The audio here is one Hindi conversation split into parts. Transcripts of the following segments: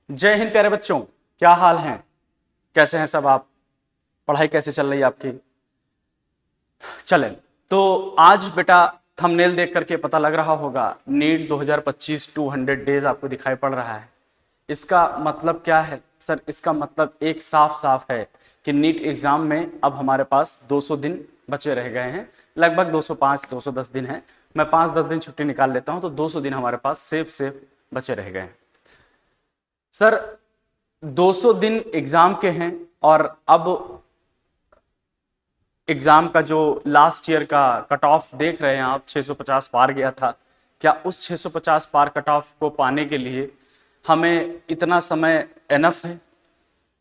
जय हिंद प्यारे बच्चों, क्या हाल है? कैसे हैं सब आप? पढ़ाई कैसे चल रही है आपकी? चलें, तो आज बेटा थंबनेल देख करके पता लग रहा होगा नीट 2025 200 डेज आपको दिखाई पड़ रहा है। इसका मतलब क्या है सर? इसका मतलब एक साफ साफ है कि नीट एग्जाम में अब हमारे पास 200 दिन बचे रह गए हैं। लगभग 205 210 दिन है। मैं 5-10 दिन छुट्टी निकाल लेता हूं तो 200 दिन हमारे पास सेफ बचे रह गए हैं। सर 200 दिन एग्जाम के हैं और अब एग्जाम का जो लास्ट ईयर का कट ऑफ देख रहे हैं आप, 650 पार गया था। क्या उस 650 पार कट ऑफ को पाने के लिए हमें इतना समय एनफ है?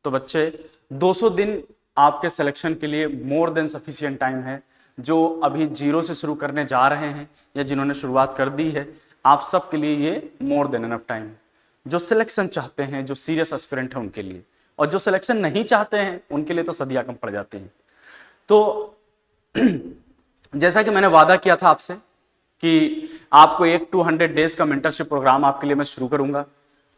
तो बच्चे 200 दिन आपके सिलेक्शन के लिए मोर देन सफिशिएंट टाइम है। जो अभी जीरो से शुरू करने जा रहे हैं या जिन्होंने शुरुआत कर दी है, आप सब के लिए ये मोर देन एनफ टाइम है। जो सिलेक्शन चाहते हैं, जो सीरियस एस्पिरेंट है उनके लिए, और जो सिलेक्शन नहीं चाहते हैं उनके लिए तो सदियां कम पड़ जाती हैं। तो जैसा कि मैंने वादा किया था आपसे कि आपको एक 200 डेज का मेंटरशिप प्रोग्राम आपके लिए मैं शुरू करूंगा,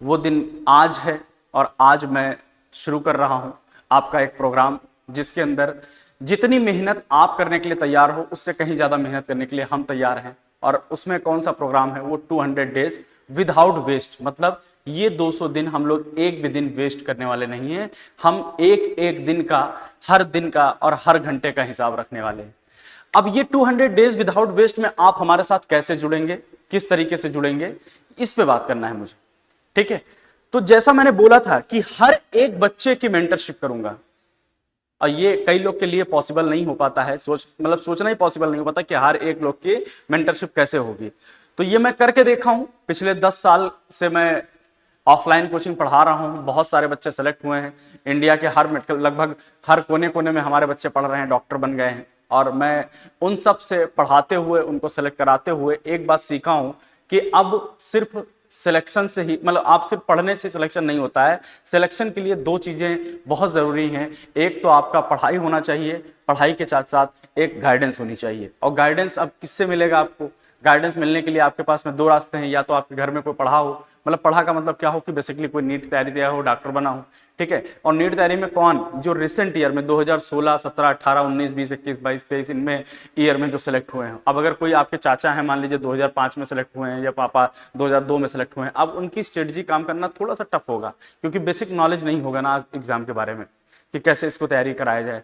वो दिन आज है और आज मैं शुरू कर रहा हूं आपका एक प्रोग्राम जिसके अंदर जितनी मेहनत आप करने के लिए तैयार हो उससे कहीं ज्यादा मेहनत करने के लिए हम तैयार हैं। और उसमें कौन सा प्रोग्राम है? वो 200 डेज विदाउट वेस्ट। मतलब ये 200 दिन हम लोग एक भी दिन वेस्ट करने वाले नहीं है। हम एक एक दिन का, हर दिन का और हर घंटे का हिसाब रखने वाले हैं। अब ये 200 डेज विदाउट वेस्ट में आप हमारे साथ कैसे जुड़ेंगे, किस तरीके से जुड़ेंगे, इस पे बात करना है मुझे। ठीक है, तो जैसा मैंने बोला था कि हर एक बच्चे की मेंटरशिप करूंगा, और ये कई लोग के लिए पॉसिबल नहीं हो पाता है। सोचना ही पॉसिबल नहीं हो पाता कि हर एक लोग की मेंटरशिप कैसे होगी। तो ये मैं करके देखा हूं। पिछले 10 साल से मैं ऑफलाइन कोचिंग पढ़ा रहा हूं। बहुत सारे बच्चे सेलेक्ट हुए हैं। इंडिया के हर मेडिकल, लगभग हर कोने कोने में हमारे बच्चे पढ़ रहे हैं, डॉक्टर बन गए हैं। और मैं उन सब से पढ़ाते हुए, उनको सेलेक्ट कराते हुए एक बात सीखा हूं कि अब सिर्फ सिलेक्शन से ही, मतलब आप सिर्फ पढ़ने से सिलेक्शन नहीं होता है। सिलेक्शन के लिए दो चीजें बहुत जरूरी हैं। एक तो आपका पढ़ाई होना चाहिए, पढ़ाई के साथ साथ एक गाइडेंस होनी चाहिए। और गाइडेंस अब किससे मिलेगा आपको? गाइडेंस मिलने के लिए आपके पास में दो रास्ते हैं। या तो आपके घर में कोई पढ़ा हो, मतलब पढ़ा का मतलब क्या हो कि बेसिकली कोई नीट तैयारी दिया हो, डॉक्टर बना हो। ठीक है, और नीट तैयारी में कौन, जो रिसेंट ईयर में 2016, 17, 18, 19, 20, 21, 22, 23 इनमें ईयर में जो सिलेक्ट हुए हैं। अब अगर कोई आपके चाचा हैं, मान लीजिए 2005 में सिलेक्ट हुए हैं या पापा 2002 में सिलेक्ट हुए हैं, अब उनकी स्ट्रेटजी काम करना थोड़ा सा टफ होगा, क्योंकि बेसिक नॉलेज नहीं होगा ना आज एग्जाम के बारे में कि कैसे इसको तैयारी कराया जाए।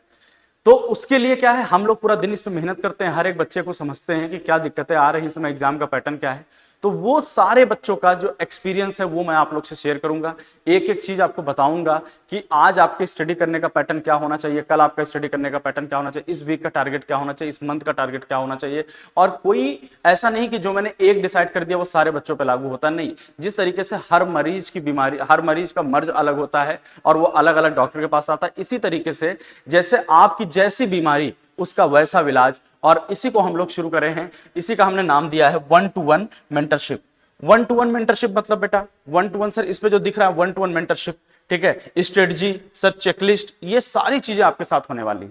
तो उसके लिए क्या है, हम लोग पूरा दिन इस पर मेहनत करते हैं, हर एक बच्चे को समझते हैं कि क्या दिक्कतें आ रही हैं इस समय, एग्जाम का पैटर्न क्या है। तो वो सारे बच्चों का जो एक्सपीरियंस है वो मैं आप लोग से शेयर करूंगा। एक एक चीज आपको बताऊंगा कि आज आपके स्टडी करने का पैटर्न क्या होना चाहिए, कल आपका स्टडी करने का पैटर्न क्या होना चाहिए, इस वीक का टारगेट क्या होना चाहिए, इस मंथ का टारगेट क्या होना चाहिए। और कोई ऐसा नहीं कि जो मैंने एक डिसाइड कर दिया वो सारे बच्चों पर लागू होता नहीं। जिस तरीके से हर मरीज की बीमारी, हर मरीज का मर्ज अलग होता है और वो अलग अलग डॉक्टर के पास आता है, इसी तरीके से जैसे आपकी जैसी बीमारी उसका वैसा इलाज। और इसी को हम लोग शुरू कर रहे हैं, इसी का हमने नाम दिया है 1-to-1 मेंटरशिप। 1-to-1 मेंटरशिप मतलब बेटा 1-to-1 सर, इस पे जो दिख रहा है 1-to-1 मेंटरशिप। ठीक है, स्ट्रेटजी सर, चेकलिस्ट, ये सारी चीजें आपके साथ होने वाली।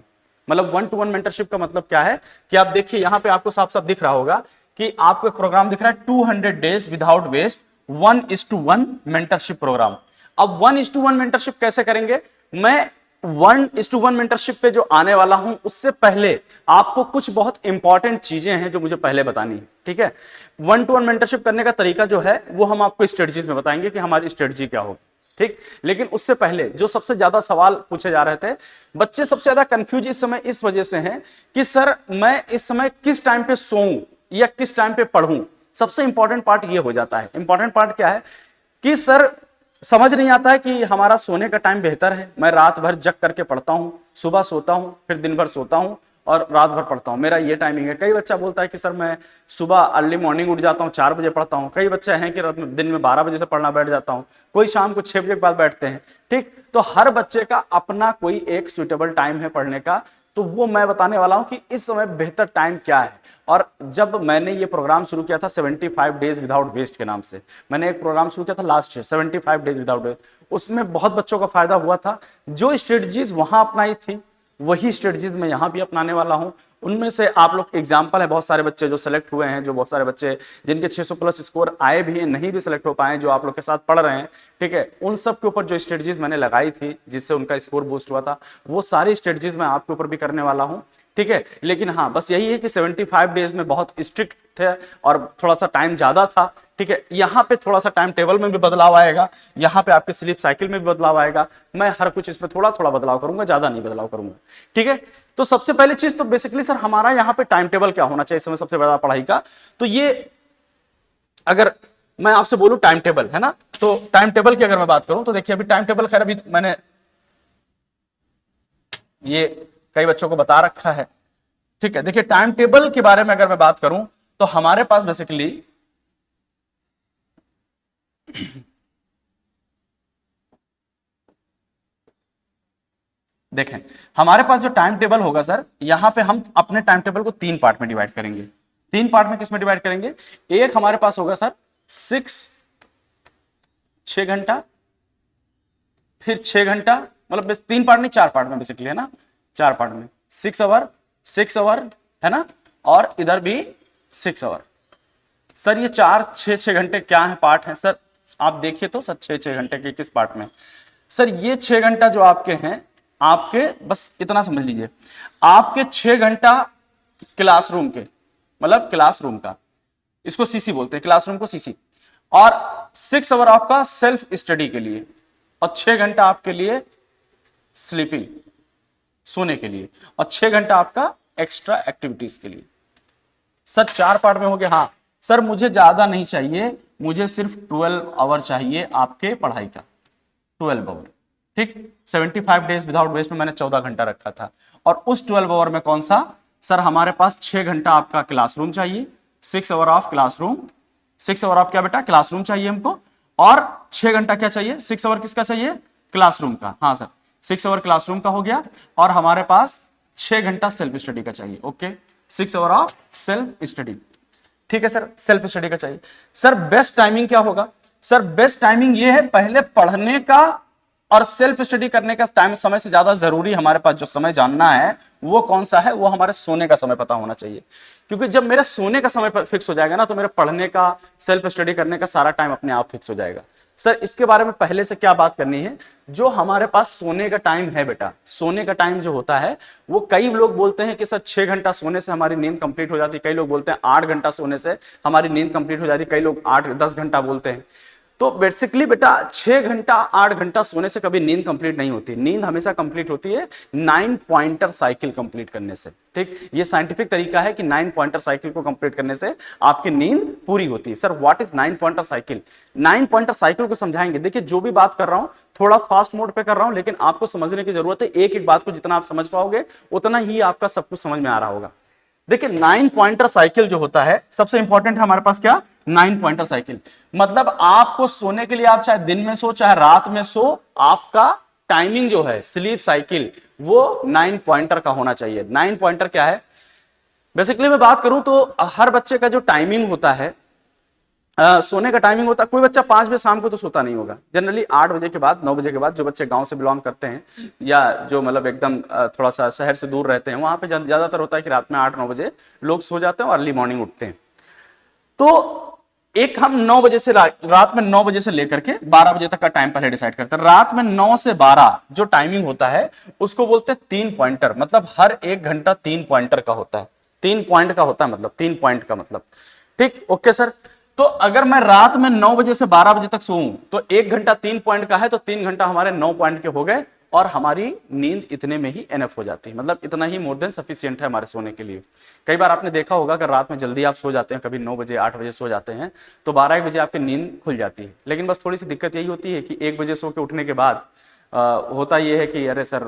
मतलब 1-to-1 मेंटरशिप का मतलब क्या है कि आप देखिए यहां पे आपको साफ साफ दिख रहा होगा कि आपको एक प्रोग्राम दिख रहा है 200 days without waste 1:1 mentorship programme. अब 1:1 मेंटरशिप कैसे करेंगे? मैं 1:1 मेंटरशिप पे जो आने वाला हूं उससे पहले आपको कुछ बहुत इंपॉर्टेंट चीजें हैं जो मुझे पहले बतानी है। ठीक है, 1-to-1 मेंटरशिप करने का तरीका जो है वो हम आपको स्ट्रेटजीज में बताएंगे कि हमारी स्ट्रेटजी क्या होगी। ठीक, लेकिन उससे पहले जो सबसे ज्यादा सवाल पूछे जा रहे थे, बच्चे सबसे ज्यादा कंफ्यूज इस समय इस वजह से हैं कि सर मैं इस समय किस टाइम पे सोऊं या किस टाइम पे पढ़ूं। सबसे इंपॉर्टेंट पार्ट ये हो जाता है। इंपॉर्टेंट पार्ट क्या है कि सर समझ नहीं आता है कि हमारा सोने का टाइम बेहतर है। मैं रात भर जग करके पढ़ता हूं, सुबह सोता हूं, फिर दिन भर सोता हूं और रात भर पढ़ता हूं, मेरा ये टाइमिंग है। कई बच्चा बोलता है कि सर मैं सुबह अर्ली मॉर्निंग उठ जाता हूं, 4 बजे पढ़ता हूं। कई बच्चे हैं कि दिन में 12 बजे से पढ़ना बैठ जाता हूं, कोई शाम को 6 बजे के बाद बैठते हैं। ठीक, तो हर बच्चे का अपना कोई एक सुइटेबल टाइम है पढ़ने का। तो वो मैं बताने वाला हूं कि इस समय बेहतर टाइम क्या है। और जब मैंने ये प्रोग्राम शुरू किया था 75 डेज विदाउट वेस्ट के नाम से, मैंने एक प्रोग्राम शुरू किया था last year 75 days without waste, उसमें बहुत बच्चों का फायदा हुआ था। जो स्ट्रेटजीज वहां अपनाई थी वही स्ट्रेटजीज मैं यहाँ भी अपनाने वाला हूँ। उनमें से आप लोग एग्जाम्पल है, बहुत सारे बच्चे जो सेलेक्ट हुए हैं, जो बहुत सारे बच्चे जिनके 600 प्लस स्कोर आए भी हैं, नहीं भी सेलेक्ट हो पाए, जो आप लोग के साथ पढ़ रहे हैं, ठीक है, उन सब के ऊपर जो स्ट्रेटजीज मैंने लगाई थी जिससे उनका स्कोर बूस्ट हुआ था, वो सारी स्ट्रेटजीज मैं आपके ऊपर भी करने वाला हूँ, ठीक है। लेकिन हाँ, बस यही है कि 75 डेज में बहुत स्ट्रिक्ट थे और थोड़ा सा टाइम ज्यादा था, ठीक है। यहाँ पे थोड़ा सा टाइम टेबल में भी बदलाव आएगा, यहाँ पे आपके स्लीप साइकिल में भी बदलाव आएगा, मैं हर कुछ इसमें थोड़ा थोड़ा बदलाव करूंगा, ज्यादा नहीं बदलाव करूंगा, ठीक है। तो सबसे पहली चीज तो बेसिकली सर हमारा यहाँ पे टाइम टेबल क्या होना चाहिए इस समय सबसे बड़ा पढ़ाई का, तो ये अगर मैं आपसे बोलूं टाइम टेबल है ना, तो टाइम टेबल की अगर मैं बात करूं तो देखिए अभी टाइम टेबल खैर अभी मैंने ये कई बच्चों को बता रखा है, ठीक है। देखिए टाइम टेबल के बारे में अगर मैं बात करूं तो हमारे पास बेसिकली देखें, हमारे पास जो टाइम टेबल होगा सर, यहां पे हम अपने टाइम टेबल को 3 पार्ट में डिवाइड करेंगे। 3 पार्ट में किसमें डिवाइड करेंगे, एक हमारे पास होगा सर 6 घंटा, फिर 6 घंटा, मतलब 3 पार्ट नहीं 4 पार्ट में बेसिकली है ना, 4 पार्ट में 6 आवर है ना, और इधर भी 6 आवर। सर ये 4 6 घंटे क्या है पार्ट है सर, आप देखिए तो सर 6 घंटे के किस पार्ट में, सर ये 6 घंटा जो आपके हैं, आपके बस इतना समझ लीजिए, आपके 6 घंटा क्लासरूम के, मतलब क्लासरूम का, इसको सीसी बोलते हैं, क्लासरूम को सीसी, और 6 आवर आपका सेल्फ स्टडी के लिए, और 6 घंटा आपके लिए स्लीपिंग, सोने के लिए, और 6 घंटा आपका एक्स्ट्रा एक्टिविटीज के लिए। सर 4 पार्ट में हो गया। हाँ सर मुझे ज्यादा नहीं चाहिए, मुझे सिर्फ 12 आवर चाहिए आपके पढ़ाई का, 12 आवर, ठीक। 75 डेज विदाउट वेस्ट में मैंने 14 घंटा रखा था, और उस 12 आवर में कौन सा सर, हमारे पास 6 घंटा आपका क्लासरूम चाहिए, 6 hour of classroom, 6 hour of क्या बेटा, क्लासरूम चाहिए हमको, और 6 घंटा क्या चाहिए, 6 आवर किसका चाहिए, क्लासरूम का। हाँ सर 6 आवर क्लासरूम का हो गया, और हमारे पास 6 घंटा सेल्फ स्टडी का चाहिए, okay, 6 hour of self study, ठीक है सर, सेल्फ स्टडी का चाहिए। सर बेस्ट टाइमिंग क्या होगा, सर बेस्ट टाइमिंग ये है, पहले पढ़ने का और सेल्फ स्टडी करने का टाइम समय से ज्यादा जरूरी हमारे पास जो समय जानना है वो कौन सा है, वो हमारे सोने का समय पता होना चाहिए, क्योंकि जब मेरा सोने का समय फिक्स हो जाएगा ना, तो मेरे पढ़ने का सेल्फ स्टडी करने का सारा टाइम अपने आप फिक्स हो जाएगा। सर इसके बारे में पहले से क्या बात करनी है, जो हमारे पास सोने का टाइम है बेटा, सोने का टाइम जो होता है वो कई लोग बोलते हैं कि सर 6 घंटा सोने से हमारी नींद कंप्लीट हो जाती है, कई लोग बोलते हैं 8 घंटा सोने से हमारी नींद कंप्लीट हो जाती है, कई लोग 8-10 घंटा बोलते हैं। तो बेसिकली बेटा 6 घंटा 8 घंटा सोने से कभी नींद कंप्लीट नहीं होती, नींद हमेशा कंप्लीट होती है 9 पॉइंटर साइकिल कंप्लीट करने से, ठीक। ये साइंटिफिक तरीका है कि 9 पॉइंटर साइकिल को कंप्लीट करने से आपकी नींद पूरी होती है। Sir what is 9 pointer cycle, 9 pointer cycle को समझाएंगे। देखिए जो भी बात कर रहा हूं थोड़ा फास्ट मोड पे कर रहा हूं, लेकिन आपको समझने की जरूरत है, एक एक बात को जितना आप समझ पाओगे उतना ही आपका सब कुछ समझ में आ रहा होगा। देखिए 9 पॉइंटर साइकिल जो होता है, सबसे इंपॉर्टेंट है हमारे पास क्या, 9 पॉइंटर साइकिल, मतलब आपको सोने के लिए आप चाहे दिन में सो चाहे रात में सो, आपका टाइमिंग जो है स्लीप साइकिल वो 9 पॉइंटर का होना चाहिए। 9 पॉइंटर क्या है, बेसिकली मैं बात करूं तो हर बच्चे का जो टाइमिंग होता है, सोने का टाइमिंग होता है, कोई बच्चा 5 बजे शाम को तो सोता नहीं होगा, जनरली 8 बजे के बाद 9 बजे के बाद, जो बच्चे गांव से बिलोंग करते हैं या जो मतलब एकदम थोड़ा सा शहर से दूर रहते हैं, वहां पे ज्यादातर होता है कि रात में 8-9 बजे लोग सो जाते हैं और अर्ली मॉर्निंग उठते हैं। तो एक हम 9 बजे से रात में 9 बजे से लेकर के 12 बजे तक का टाइम पहले डिसाइड करते हैं। रात में 9 से 12 जो टाइमिंग होता है उसको बोलते हैं 3 पॉइंटर, मतलब हर 1 घंटा 3 पॉइंटर का होता है, 3 पॉइंट का होता है, मतलब 3 पॉइंट का मतलब, ठीक, ओके सर। तो अगर मैं रात में 9 बजे से 12 बजे तक सोऊं तो 1 घंटा 3 पॉइंट का है, तो 3 घंटा हमारे 9 पॉइंट के हो गए, और हमारी नींद इतने में ही एनफ हो जाती है, मतलब इतना ही मोर देन सफिशिएंट है हमारे सोने के लिए। कई बार आपने देखा होगा अगर रात में जल्दी आप सो जाते हैं, कभी 9 बजे 8 बजे सो जाते हैं, तो 12-1 बजे आपकी नींद खुल जाती है। लेकिन बस थोड़ी सी दिक्कत यही होती है कि 1 बजे सो के उठने के बाद होता यह है कि अरे सर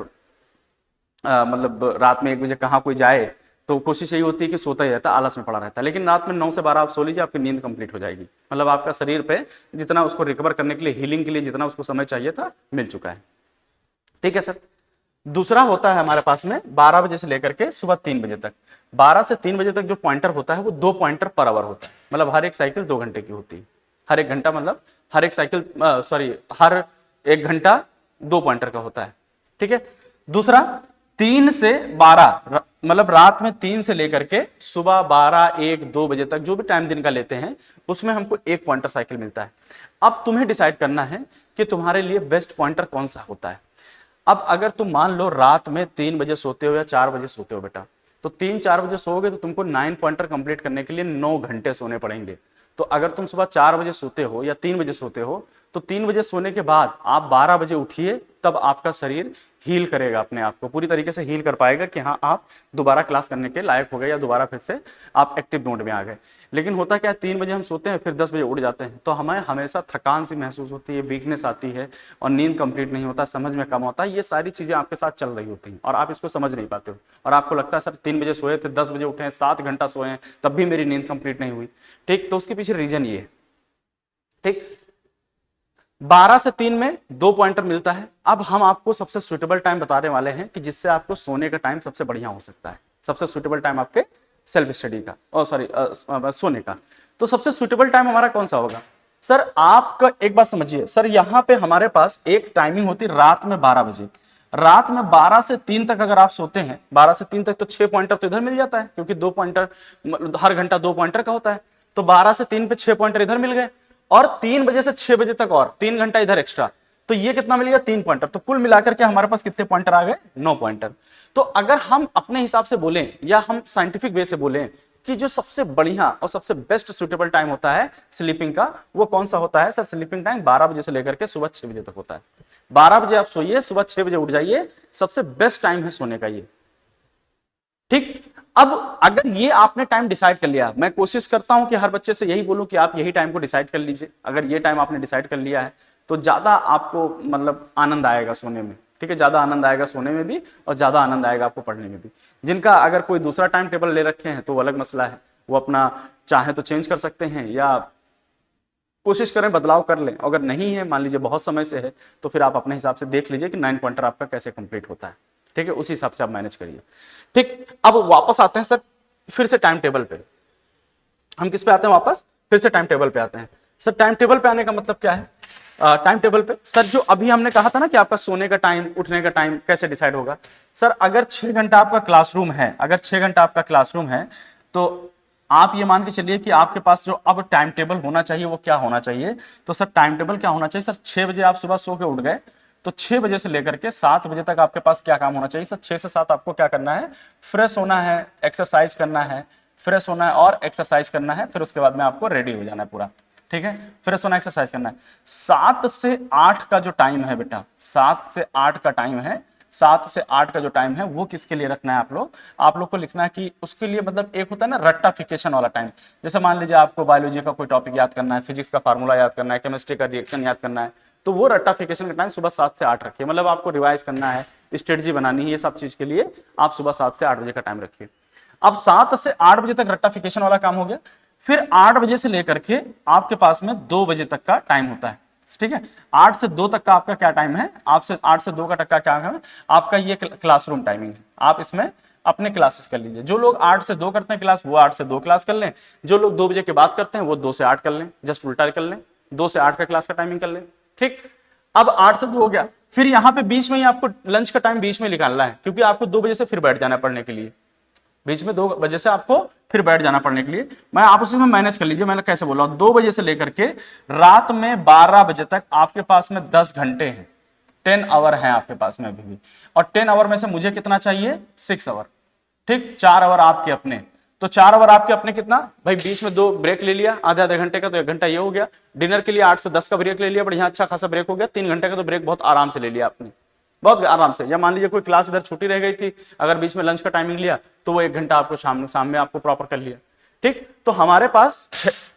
मतलब रात में 1 बजे कहाँ कोई जाए, तो कोशिश यही होती है कि सोता ही रहता, आलस में पड़ा रहता है। लेकिन रात में 9 से 12 आप सो लीजिए, आपकी नींद कंप्लीट हो जाएगी, मतलब आपका शरीर पे जितना उसको रिकवर करने के लिए, हीलिंग के लिए जितना उसको समय चाहिए था मिल चुका है, ठीक है सर। दूसरा होता है हमारे पास में 12 बजे से लेकर के सुबह 3 बजे तक, 12 से 3 बजे तक जो पॉइंटर होता है वो 2 पॉइंटर पर आवर होता है, मतलब हर एक साइकिल 2 घंटे की होती है, हर एक घंटा मतलब हर एक साइकिल हर 1 घंटा 2 पॉइंटर का होता है, ठीक है। दूसरा 3 से 12 मतलब रात में 3 से लेकर के सुबह 12, 1, 2 बजे तक जो भी टाइम दिन का लेते हैं उसमें हमको एक पॉइंटर साइकिल मिलता है। अब तुम्हें डिसाइड करना है कि तुम्हारे लिए बेस्ट पॉइंटर कौन सा होता है। अब अगर तुम मान लो रात में 3 बजे सोते हो या 4 बजे सोते हो बेटा, तो 3-4 बजे सोओगे तो तुमको 9 पॉइंटर कंप्लीट करने के लिए 9 घंटे सोने पड़ेंगे। तो अगर तुम सुबह 4 बजे सोते हो या 3 बजे सोते हो तो 3 बजे सोने के बाद आप 12 बजे उठिए, तब आपका शरीर हील करेगा, अपने आप को पूरी तरीके से हील कर पाएगा कि हाँ आप दोबारा क्लास करने के लायक हो गए या दोबारा फिर से आप एक्टिव मोड में आ गए। लेकिन होता क्या है, 3 बजे हम सोते हैं फिर 10 बजे उठ जाते हैं, तो हमें हमेशा थकान सी महसूस होती है, वीकनेस आती है और नींद कंप्लीट नहीं होता, समझ में कम होता है। ये सारी चीजें आपके साथ चल रही होती हैं और आप इसको समझ नहीं पाते हो और आपको लगता है सर 3 बजे सोए थे, 10 बजे उठे हैं, 7 घंटा सोए हैं, तब भी मेरी नींद कंप्लीट नहीं हुई। ठीक, तो उसके पीछे रीजन ये है। ठीक, 12 से 3 में 2 पॉइंटर मिलता है। अब हम आपको सबसे सुटेबल टाइम बताने वाले हैं कि जिससे आपको सोने का टाइम सबसे बढ़िया हो सकता है। सबसे सुटेबल टाइम आपके सेल्फ स्टडी का और सोने का। तो सबसे सुटेबल टाइम हमारा कौन सा होगा सर? आपका एक बात समझिए सर, यहाँ पे हमारे पास एक टाइमिंग होती है रात में 12 बजे। रात में 12 से 3 तक अगर आप सोते हैं, 12 से 3 तक, तो 6 पॉइंटर तो इधर मिल जाता है, क्योंकि 2 पॉइंटर हर घंटा 2 पॉइंटर का होता है। तो 12 से 3 पे 6 पॉइंटर इधर मिल गए और 3 बजे से 6 बजे तक और 3 घंटा इधर एक्स्ट्रा, तो ये कितना मिल गया? 3 पॉइंटर। तो कुल मिलाकर के हमारे पास कितने पॉइंटर आ गए? 9 पॉइंटर। तो अगर हम अपने हिसाब से बोलें या हम साइंटिफिक वे से बोलें कि जो सबसे बढ़िया और सबसे बेस्ट सुटेबल टाइम होता है स्लीपिंग का, वो कौन सा होता है सर? स्लीपिंग टाइम 12 बजे से लेकर के सुबह 6 बजे तक होता है। 12 बजे आप सोइए, सुबह 6 बजे उठ जाइए, सबसे बेस्ट टाइम है सोने का ये। ठीक, अब अगर ये आपने टाइम डिसाइड कर लिया, मैं कोशिश करता हूं कि हर बच्चे से यही बोलूं कि आप यही टाइम को डिसाइड कर लीजिए। अगर ये टाइम आपने डिसाइड कर लिया है तो ज्यादा आपको मतलब आनंद आएगा सोने में। ठीक है, ज्यादा आनंद आएगा सोने में भी और ज्यादा आनंद आएगा आपको पढ़ने में भी। जिनका अगर कोई दूसरा टाइम टेबल ले रखे हैं तो वो अलग मसला है, वो अपना चाहे तो चेंज कर सकते हैं या कोशिश करें बदलाव कर लें। अगर नहीं है, मान लीजिए बहुत समय से है, तो फिर आप अपने हिसाब से देख लीजिए कि 9 पॉइंटर आपका कैसे कंप्लीट होता है। ठीक है, उसी हिसाब से आप मैनेज करिए। ठीक, अब वापस आते हैं सर फिर से टाइम टेबल पे। हम किस पे आते हैं वापस? फिर से टाइम टेबल पे आते हैं। सर टाइम टेबल पे आने का मतलब क्या है? टाइम टेबल पे सर जो अभी हमने कहा था ना कि आपका सोने का टाइम, उठने का टाइम कैसे डिसाइड होगा? सर अगर 6 घंटा आपका क्लासरूम है, अगर 6 घंटा आपका क्लासरूम है, तो आप ये मान के चलिए कि आपके पास जो अब टाइम टेबल होना चाहिए वो क्या होना चाहिए? तो सर टाइम टेबल क्या होना चाहिए? सर 6 बजे आप सुबह सो के उठ गए, तो 6 बजे से लेकर के 7 बजे तक आपके पास क्या काम होना चाहिए? सर 6 से 7 आपको क्या करना है? फ्रेश होना है, एक्सरसाइज करना है, फ्रेश होना है और एक्सरसाइज करना है। फिर उसके बाद में आपको रेडी हो जाना है पूरा। ठीक है, फ्रेश होना, एक्सरसाइज करना है। 7 से 8 का जो टाइम है बेटा, 7 से 8 का टाइम है, 7 से 8 का जो टाइम है वो किसके लिए रखना है? आप लोग को लिखना है कि उसके लिए मतलब एक होता है ना रट्टाफिकेशन वाला टाइम। जैसे मान लीजिए आपको बायोलॉजी का कोई टॉपिक याद करना है, फिजिक्स का फार्मूला याद करना है, केमिस्ट्री का रिएक्शन याद करना है, तो वो रट्टाफिकेशन का टाइम सुबह 7 से 8 रखिए। मतलब आपको रिवाइज करना है, स्ट्रेटजी बनानी है, ये सब चीज के लिए आप सुबह 7 से 8 बजे का टाइम रखिए। अब 7 से 8 बजे तक रट्टाफिकेशन वाला काम हो गया। फिर 8 बजे से लेकर के आपके पास में 2 बजे तक का टाइम होता है। ठीक है, 8 से 2 तक का आपका क्या टाइम है? आपसे 8 से 2 का टक्का क्या है? आपका ये क्लासरूम टाइमिंग है। आप इसमें अपने क्लासेस कर लीजिए। जो लोग 8 से 2 करते हैं क्लास, वो 8 से 2 क्लास कर लें। जो लोग 2 बजे के बाद करते हैं वो 2 से 8 कर लें, जस्ट उल्टा कर लें, 2 से 8 का क्लास का टाइमिंग कर लें। ठीक, अब 8 से 2 हो गया। फिर यहाँ पे बीच में ही आपको लंच का टाइम बीच में निकालना है, क्योंकि आपको 2 बजे से फिर बैठ जाना पढ़ने के लिए। बीच में 2 बजे से आपको फिर बैठ जाना पढ़ने के लिए। मैं आप उसी में मैनेज कर लीजिए। मैंने कैसे बोला, 2 बजे से लेकर के रात में 12 बजे तक आपके पास में 10 घंटे हैं, 10 आवर हैं आपके पास में अभी भी। और 10 आवर में से मुझे कितना चाहिए? 6 आवर। ठीक, 4 आवर आपके अपने। तो 4 आवर आपके अपने कितना भाई? बीच में 2 ब्रेक ले लिया आधे आधे घंटे का, तो 1 घंटा ये हो गया। डिनर के लिए 8 से 10 का ब्रेक ले लिया, बढ़िया अच्छा खासा ब्रेक हो गया। 3 घंटे का तो ब्रेक बहुत आराम से ले लिया आपने, बहुत आराम से। या मान लीजिए कोई क्लास इधर छुट्टी रह गई थी, अगर बीच में लंच का टाइमिंग लिया तो वो 1 घंटा आपको शाम में आपको प्रॉपर कर लिया। ठीक, तो हमारे पास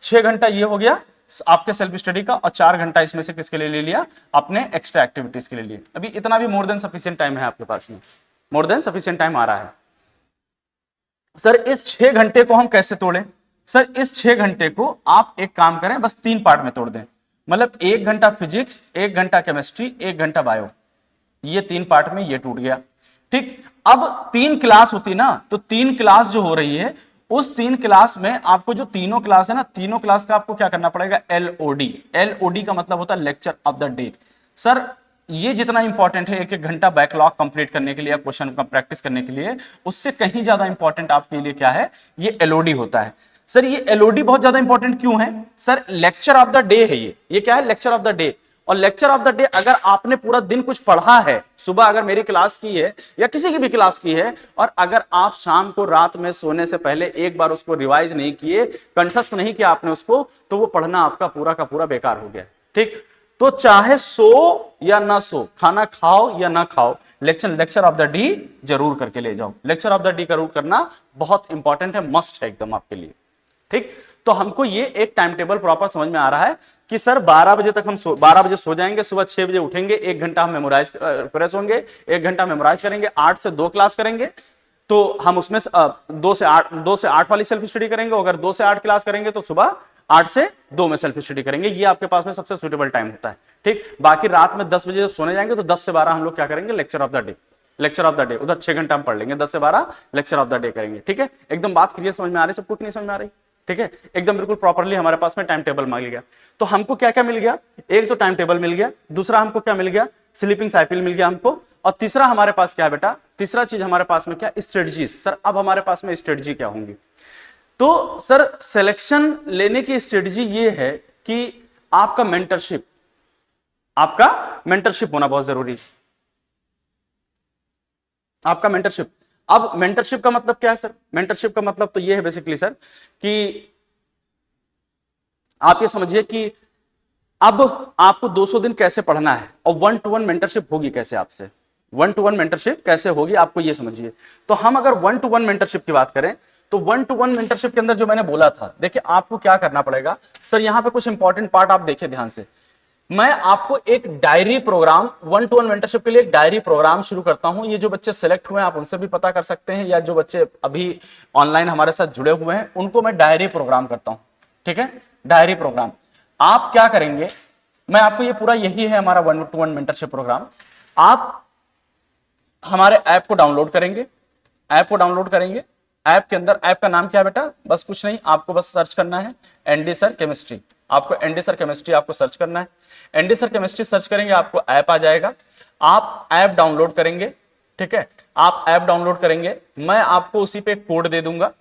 6 घंटा ये हो गया आपके सेल्फ स्टडी का, और 4 घंटा इसमें से किसके लिए ले लिया? अपने एक्स्ट्रा एक्टिविटीज के लिए लिए। अभी इतना भी मोर देन सफिशिएंट टाइम है आपके पास में, मोर देन सफिशिएंट टाइम आ रहा है। सर इस 6 घंटे को हम कैसे तोड़ें? सर इस 6 घंटे को आप एक काम करें, बस 3 पार्ट में तोड़ दें। मतलब 1 घंटा फिजिक्स, 1 घंटा केमिस्ट्री, 1 घंटा बायो, ये 3 पार्ट में ये टूट गया। ठीक, अब 3 क्लास होती ना, तो 3 क्लास जो हो रही है, उस 3 क्लास में आपको जो तीनों क्लास है ना, तीनों क्लास का आपको क्या करना पड़ेगा? LOD। LOD का मतलब होता है lecture of the day. Sir ये जितना इंपॉर्टेंट है एक एक घंटा बैकलॉग कंप्लीट करने के लिए या क्वेश्चन का प्रैक्टिस करने के लिए, उससे कहीं ज्यादा इंपॉर्टेंट आपके लिए क्या है, ये एलओडी होता है। सर ये एलओडी बहुत ज्यादा इंपॉर्टेंट क्यों है? Sir lecture of the day है ये क्या है? Lecture of the day. और लेक्चर ऑफ द डे अगर आपने पूरा दिन कुछ पढ़ा है, सुबह अगर मेरी क्लास की है या किसी की भी क्लास की है, और अगर आप शाम को रात में सोने से पहले एक बार उसको रिवाइज नहीं किए, कंठस्थ नहीं किया आपने उसको, तो वो पढ़ना आपका पूरा का पूरा बेकार हो गया। ठीक, तो चाहे सो या ना सो, खाना खाओ या ना खाओ, लेक्चर ऑफ द डी जरूर करके ले जाओ। लेक्चर ऑफ द डी जरूर करना बहुत इंपॉर्टेंट है, मस्ट है एकदम आपके लिए। ठीक, तो हमको ये एक टाइम टेबल प्रॉपर समझ में आ रहा है कि सर 12 बजे तक हम 12 बजे सो जाएंगे, सुबह 6 बजे उठेंगे, 1 घंटा हम मेमोराइज फ्रेश होंगे, 1 घंटा मेमोराइज करेंगे, 8 से 2 क्लास करेंगे, तो हम उसमें 2 से 8 वाली सेल्फ स्टडी करेंगे। अगर 2 से 8 क्लास करेंगे तो सुबह 8 से 2 में सेल्फ स्टडी करेंगे। ये आपके पास में सबसे सुटेबल टाइम होता है। ठीक, बाकी रात में 10 बजे जब सोने जाएंगे तो 10 से 12 हम लोग क्या करेंगे, lecture of the day. Lecture of the day उधर 6 घंटा हम पढ़ लेंगे, 10 से 12 लेक्चर ऑफ द डे करेंगे। ठीक है, एकदम बात क्लियर समझ में आ रही है? सब कुछ नहीं समझ में आ रही? ठीक है, एकदम बिल्कुल प्रॉपर्ली हमारे पास में टाइम टेबल मिल गया। तो हमको क्या क्या मिल गया? एक तो टाइम टेबल मिल गया, दूसरा हमको क्या मिल गया, स्लीपिंग साइकिल मिल गया हमको, और तीसरा हमारे पास क्या है बेटा, तीसरा चीज हमारे पास में क्या, स्ट्रेटजीज। सर अब हमारे पास में स्ट्रेटजी क्या होंगी? तो सर सिलेक्शन लेने की स्ट्रेटजी ये है कि आपका मेंटरशिप होना बहुत जरूरी है। आपका मेंटरशिप, अब मेंटरशिप का मतलब क्या है सर? मेंटरशिप का मतलब तो ये है बेसिकली सर कि आप ये समझिए कि अब आपको 200 दिन कैसे पढ़ना है और 1-to-1 मेंटरशिप होगी कैसे आपसे, 1-to-1 मेंटरशिप कैसे होगी आपको ये समझिए। तो हम अगर 1-to-1 मेंटरशिप की बात करें तो 1-to-1 मेंटरशिप के अंदर जो मैंने बोला था, देखिए आपको क्या करना पड़ेगा सर, यहां पे कुछ इंपॉर्टेंट पार्ट आप देखिए ध्यान से। मैं आपको एक डायरी प्रोग्राम 1-to-1 मेंटरशिप के लिए एक डायरी प्रोग्राम शुरू करता हूं। ये जो बच्चे सेलेक्ट हुए हैं आप उनसे भी पता कर सकते हैं, या जो बच्चे अभी ऑनलाइन हमारे साथ जुड़े हुए हैं उनको मैं डायरी प्रोग्राम करता हूं। ठीक है, डायरी प्रोग्राम आप क्या करेंगे, मैं आपको ये पूरा यही है हमारा 1-to-1 मेंटरशिप प्रोग्राम। आप हमारे ऐप को डाउनलोड करेंगे, ऐप के अंदर, ऐप का नाम क्या है बेटा, बस कुछ नहीं, आपको बस सर्च करना है एनडी सर केमिस्ट्री। आपको एनडी सर केमिस्ट्री आपको सर्च करना है, एनडी सर केमिस्ट्री सर्च करेंगे आपको ऐप आ जाएगा। आप ऐप डाउनलोड करेंगे। ठीक है, आप ऐप डाउनलोड करेंगे, मैं आपको उसी पे एक कोड दे दूंगा,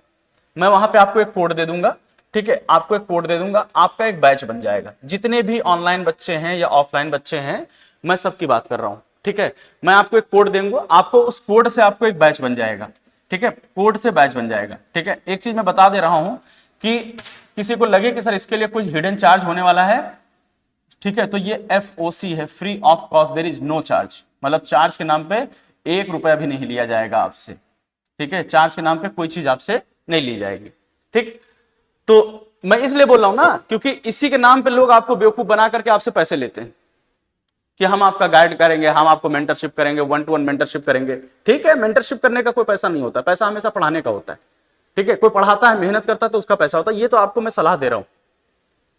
मैं वहां पे आपको एक कोड दे दूंगा। ठीक है, आपको एक कोड दे दूंगा, आपका एक बैच बन जाएगा। जितने भी ऑनलाइन बच्चे हैं या ऑफलाइन बच्चे हैं, मैं सबकी बात कर रहा हूं। ठीक है, मैं आपको एक कोड दूंगा, आपको उस कोड से आपको एक बैच बन जाएगा। ठीक है, कोड से बैच बन जाएगा। ठीक है, एक चीज मैं बता दे रहा हूं कि किसी को लगे कि सर इसके लिए कुछ हिडन चार्ज होने वाला है, ठीक है, तो ये FOC है, free of cost, there is no charge, मतलब चार्ज के नाम पे 1 रुपया भी नहीं लिया जाएगा आपसे। ठीक है, चार्ज के नाम पे कोई चीज आपसे नहीं ली जाएगी। ठीक, तो मैं इसलिए बोल रहा हूं ना क्योंकि इसी के नाम पे लोग आपको बेवकूफ बना करके आपसे पैसे लेते हैं कि हम आपका गाइड करेंगे, हम आपको मेंटरशिप करेंगे, 1-to-1 मेंटरशिप करेंगे। ठीक है, मेंटरशिप करने का कोई पैसा नहीं होता, पैसा हमेशा पढ़ाने का होता है। ठीक है, कोई पढ़ाता है, मेहनत करता है तो उसका पैसा होता है। ये तो आपको मैं सलाह दे रहा हूं,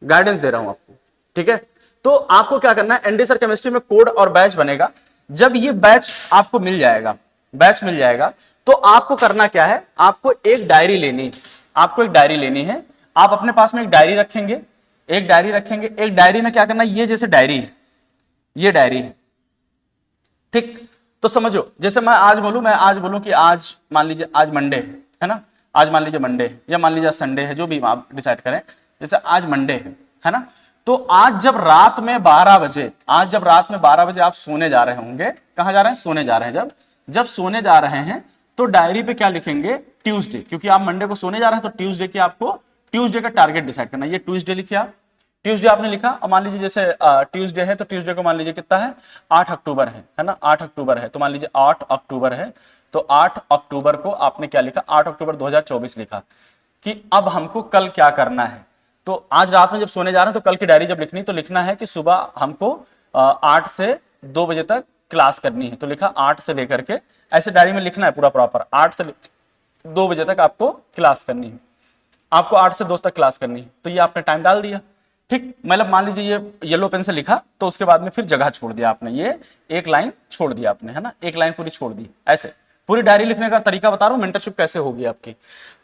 गाइडेंस दे रहा हूं आपको। ठीक है, तो आपको क्या करना है, एनडी सर केमिस्ट्री में कोड और बैच बनेगा। जब ये बैच आपको मिल जाएगा, तो आपको करना क्या है, आपको एक डायरी लेनी है। आप अपने पास में एक डायरी रखेंगे, एक डायरी में क्या करना है, ये जैसे डायरी है, ये डायरी है। ठीक, तो समझो, जैसे मैं आज बोलूं कि आज मान लीजिए आज मंडे है ना, आज मान लीजिए मंडे है या मान लीजिए संडे है, जो भी आप डिसाइड करें, जैसे आज मंडे है ना, तो आज जब रात में 12 बजे आप सोने जा रहे होंगे, कहां जा रहे हैं, सोने जा रहे हैं, जब सोने जा रहे हैं तो डायरी पे क्या लिखेंगे, ट्यूसडे, क्योंकि आप मंडे को सोने जा रहे हैं तो ट्यूसडे की आपको ट्यूसडे का टारगेट डिसाइड करना है। ये ट्यूसडे लिखिए आप, ट्यूसडे आपने लिखा, और मान लीजिए जैसे ट्यूसडे है तो ट्यूसडे को मान लीजिए कितना है, 8 अक्टूबर है ना, 8 अक्टूबर है, तो मान लीजिए 8 अक्टूबर है, तो 8 अक्टूबर को आपने क्या लिखा, 8 अक्टूबर 2024 लिखा कि अब हमको कल क्या करना है। तो आज रात में जब सोने जा रहे हैं तो कल की डायरी जब लिखनी, तो लिखना है कि सुबह हमको 8 से 2 बजे तक क्लास करनी है, तो लिखा 8 से लेकर के, ऐसे डायरी में लिखना है पूरा प्रॉपर, 8 से 2 बजे तक आपको क्लास करनी है, आपको 8 से 2 तक क्लास करनी है। तो ये आपने टाइम डाल दिया। ठीक, मतलब मान लीजिए ये येलो पेन से लिखा, तो उसके बाद में फिर जगह छोड़ दिया आपने, ये एक लाइन छोड़ दिया आपने, है ना, एक लाइन पूरी छोड़ दी। ऐसे पूरी डायरी लिखने का तरीका बता रहा हूं, मेंटरशिप कैसे होगी आपकी।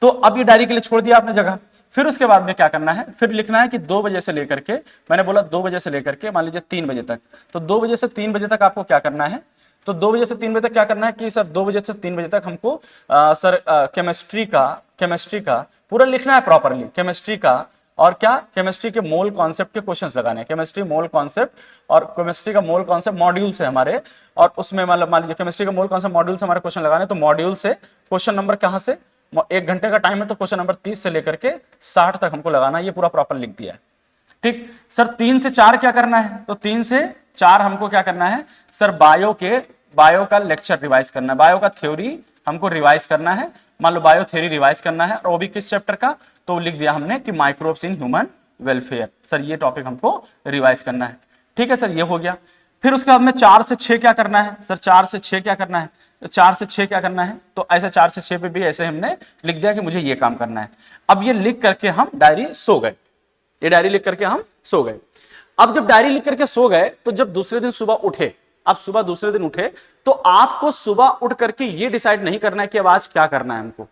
तो अब ये डायरी के लिए छोड़ दिया आपने जगह, फिर उसके बाद में क्या करना है, फिर लिखना है कि 2 बजे से लेकर के, मैंने बोला 2 बजे से लेकर के मान लीजिए 3 बजे तक, तो 2 बजे से 3 बजे तक आपको क्या करना है, तो 2 बजे से 3 बजे तक क्या करना है कि सर 2 बजे से 3 बजे तक हमको सर केमिस्ट्री का पूरा लिखना है प्रॉपरली, केमिस्ट्री का, और क्या, केमिस्ट्री के मोल कॉन्सेप्ट के क्वेश्चंस लगाने हैं, केमिस्ट्री मोल कॉन्सेप्ट, और केमिस्ट्री का मोल कॉन्सेप्ट मॉड्यूल से हमारे, और उसमें मतलब मान लीजिए केमिस्ट्री का मोल कॉन्सेप्ट मॉड्यूल से हमारे क्वेश्चन लगाने, तो मॉड्यूल से क्वेश्चन नंबर कहां से, 1 घंटे का टाइम है तो क्वेश्चन नंबर 30 से लेकर के 60 तक हमको लगाना है, ये पूरा प्रॉपर लिख दिया है। ठीक सर, 3 से 4 क्या करना है, तो 3 से 4 हमको क्या करना है सर, बायो का लेक्चर रिवाइज करना है, बायो का थ्योरी हमको रिवाइज करना है, मान लो बायो थ्योरी रिवाइज करना है, और वो भी किस चैप्टर का, तो लिख दिया हमने कि microbes in human welfare, sir ये टॉपिक हमको रिवाइज करना है। ठीक है सर, ये हो गया। फिर उसके बाद में 4 से 6 क्या करना है सर, 4 से 6 क्या करना है, तो 4 से 6 क्या करना है, तो ऐसे 4 से 6 पे भी ऐसे हमने लिख दिया कि मुझे ये काम करना है। अब ये लिख करके हम डायरी सो गए, ये डायरी लिख करके हम सो गए। अब जब डायरी लिख करके सो गए, तो जब दूसरे दिन सुबह उठे, अब सुबह दूसरे दिन उठे, तो आपको सुबह उठ करके ये डिसाइड नहीं करना है कि अब आज क्या करना है हमको,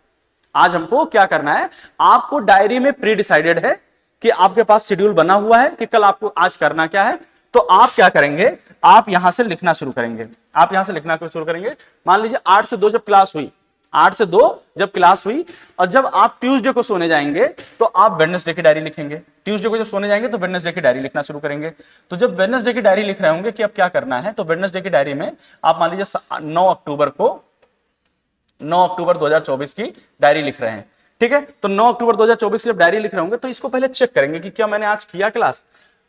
आज हमको क्या करना है, आपको डायरी में प्री डिसाइडेड है कि आपके पास शेड्यूल बना हुआ है कि कल आपको आज करना क्या है, तो आप क्या करेंगे, आप यहां से लिखना शुरू करेंगे, आप यहां से लिखना शुरू करेंगे। मान लीजिए 8 से 2 जब क्लास हुई, 8 से 2 जब क्लास हुई, और जब आप ट्यूसडे को सोने जाएंगे तो आप वेडनेसडे की डायरी लिखेंगे, ट्यूसडे को जब सोने जाएंगे तो वेडनेसडे की डायरी लिखना शुरू करेंगे। तो जब वेडनेसडे की डायरी लिख रहे होंगे कि अब क्या करना है, तो वेडनेसडे की डायरी में आप मान लीजिए 9 अक्टूबर 2024 की डायरी लिख रहे हैं। ठीक है, तो 9 अक्टूबर 2024 की जब डायरी लिख रहे होंगे तो इसको पहले चेक करेंगे कि क्या मैंने आज किया क्लास।